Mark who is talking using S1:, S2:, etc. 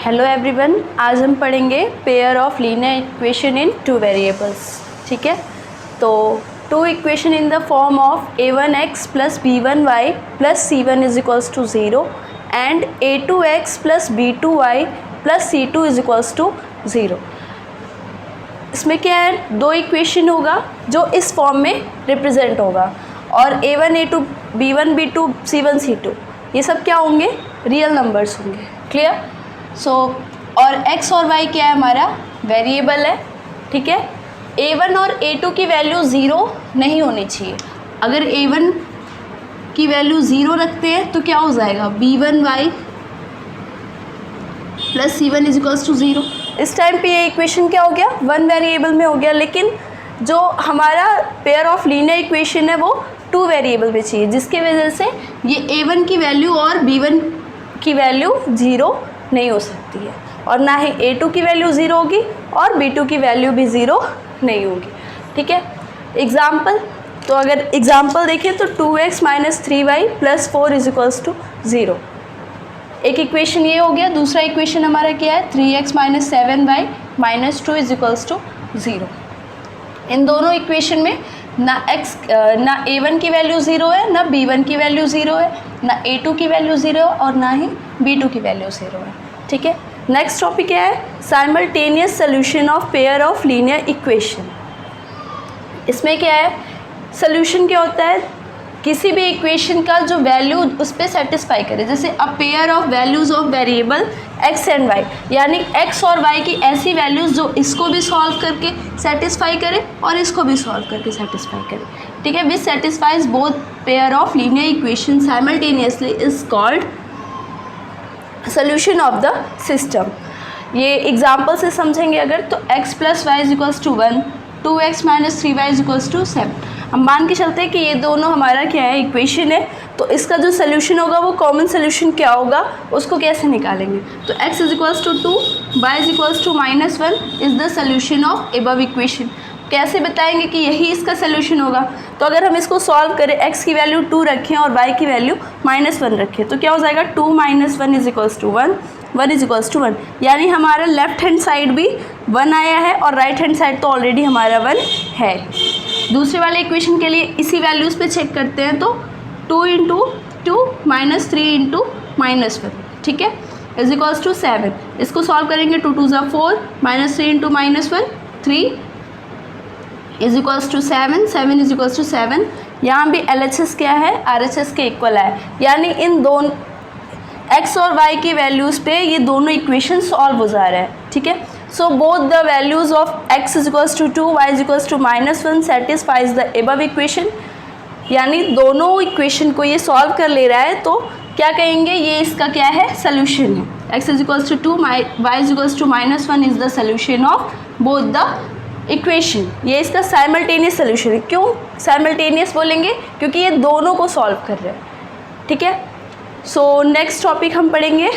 S1: Hello everyone, आज हम पढ़ेंगे pair of linear equation in two variables. ठीक है, तो two equation in the form of a1x plus b1y plus c1 is equals to 0 and a2x plus b2y plus c2 is equals to 0। इसमें क्या है, दो इक्वेशन होगा जो इस फॉर्म में रिप्रेजेंट होगा और a1 a2 b1 b2 c1 c2 ये सब क्या होंगे, रियल नंबर्स होंगे। क्लियर? सो और x और y क्या है, हमारा वेरिएबल है। ठीक है, a1 और a2 की वैल्यू 0 नहीं होनी चाहिए। अगर a1 की वैल्यू 0 रखते हैं तो क्या हो जाएगा, b1y plus c1 is equals to 0। इस टाइम पे ये इक्वेशन क्या हो गया, वन वेरिएबल में हो गया, लेकिन जो हमारा पेयर ऑफ लीनियर इक्वेशन है वो टू वेरिएबल में चाहिए, जिसकी वजह से ये a1 की वैल्यू और b1 की वैल्यू 0 नहीं हो सकती है, और ना ही a2 की वैल्यू 0 होगी और b2 की वैल्यू भी 0 नहीं होगी। ठीक है, एग्जाम्पल, तो अगर एग्जाम्पल देखें तो 2x minus 3y plus 4 is equals to 0। एक इक्वेशन ये हो गया। दूसरा इक्वेशन हमारा क्या है, 3x minus 7y minus 2 is equals to 0। इन दोनों इक्वेशन में ना a1 की वैल्यू 0 है, ना b1 की वैल्यू 0 है, ना a2 की वैल्यू 0 है और ना ही b2 की वैल्यू 0 है। ठीक है, नेक्स्ट टॉपिक क्या है, simultaneous solution of pair of linear equation. इसमें क्या है, सोल्यूशन क्या होता है, किसी भी इक्वेशन का जो वैल्यू उस पर सेटिस्फाई करे। जैसे a pair of values of variable x and y, यानी x और y की ऐसी वैल्यूज़ जो इसको भी सॉल्व करके सेटिस्फाई करे और इसको भी सॉल्व करके सेटिस्फाई करे। ठीक है, which satisfies both pair of linear equation simultaneously is called solution of the system. ये एग्जाम्पल से समझेंगे अगर, तो x plus y is equals to 1, 2x minus 3y is equals to 7। हम मान के चलते हैं कि ये दोनों हमारा क्या है, इक्वेशन है, तो इसका जो सोल्यूशन होगा वो कॉमन सोल्यूशन क्या होगा, उसको कैसे निकालेंगे। तो x is equals to 2, y is equals to minus 1 is the solution of above equation. कैसे बताएंगे कि यही इसका सोल्यूशन होगा, तो अगर हम इसको सॉल्व करें, x की वैल्यू 2 रखें और y की वैल्यू माइनस 1 रखें, तो क्या हो जाएगा, 2 minus 1 is equals to 1, 1 is equals to 1। यानी हमारा लेफ्ट हैंड साइड भी 1 आया है और राइट हैंड साइड तो ऑलरेडी हमारा 1 है। दूसरे वाले इक्वेशन के लिए इसी वैल्यूज़ पे चेक करते हैं, तो 2 इंटू 2 माइनस 3 इंटू माइनस 1, ठीक है, इज इक्वल्स टू 7। इसको सॉल्व करेंगे, 2 2 ज़ा 4 minus 3 into minus 1 3 is equals to 7, 7 is equals to 7। यहाँ भी LHS क्या है, RHS के इक्वल है, यानी इन दोनों x और y की वैल्यूज़ पे ये दोनों इक्वेशन सॉल्व हो जा रहा है। ठीक है, so both the values of x is equals to 2, y is equals to minus 1 satisfies the above equation. यानी दोनों इक्वेशन को ये सॉल्व कर ले रहा है, तो क्या कहेंगे, ये इसका क्या है, सोल्यूशन है। x is equals to 2, y is equals to minus 1 is the solution of both the equation. ये इसका साइमल्टेनियस सोल्यूशन है। क्यों साइमल्टेनियस बोलेंगे, क्योंकि ये दोनों को सॉल्व कर रहे हैं। ठीक है, सो नेक्स्ट टॉपिक हम पढ़ेंगे